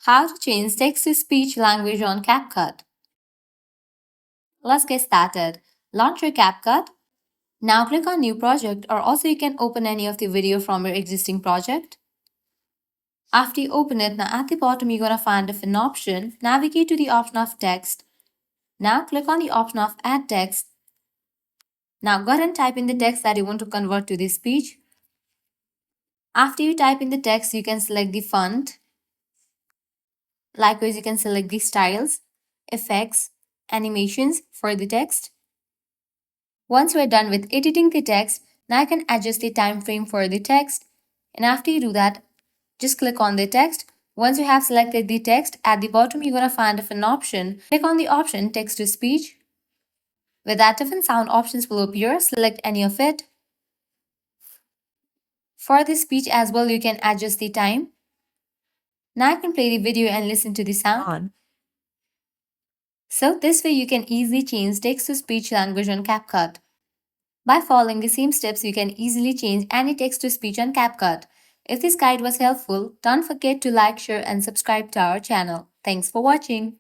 How to change text-to-speech language on CapCut. Let's get started. Launch your CapCut. Now click on New Project, or also you can open any of the video from your existing project. After you open it, now at the bottom you're going to find an option. Navigate to the option of text. Now click on the option of Add Text. Now go ahead and type in the text that you want to convert to the speech. After you type in the text, you can select the font. Likewise, you can select the styles, effects, animations for the text. Once we're done with editing the text, now I can adjust the time frame for the text. And after you do that, just click on the text. Once you have selected the text, at the bottom you're going to find an option. Click on the option Text to Speech. With that, different sound options will appear. Select any of it. For the speech as well, you can adjust the time. Now I can play the video and listen to the sound. So this way you can easily change text-to-speech language on CapCut. By following the same steps, you can easily change any text-to-speech on CapCut. If this guide was helpful, don't forget to like, share and subscribe to our channel. Thanks for watching.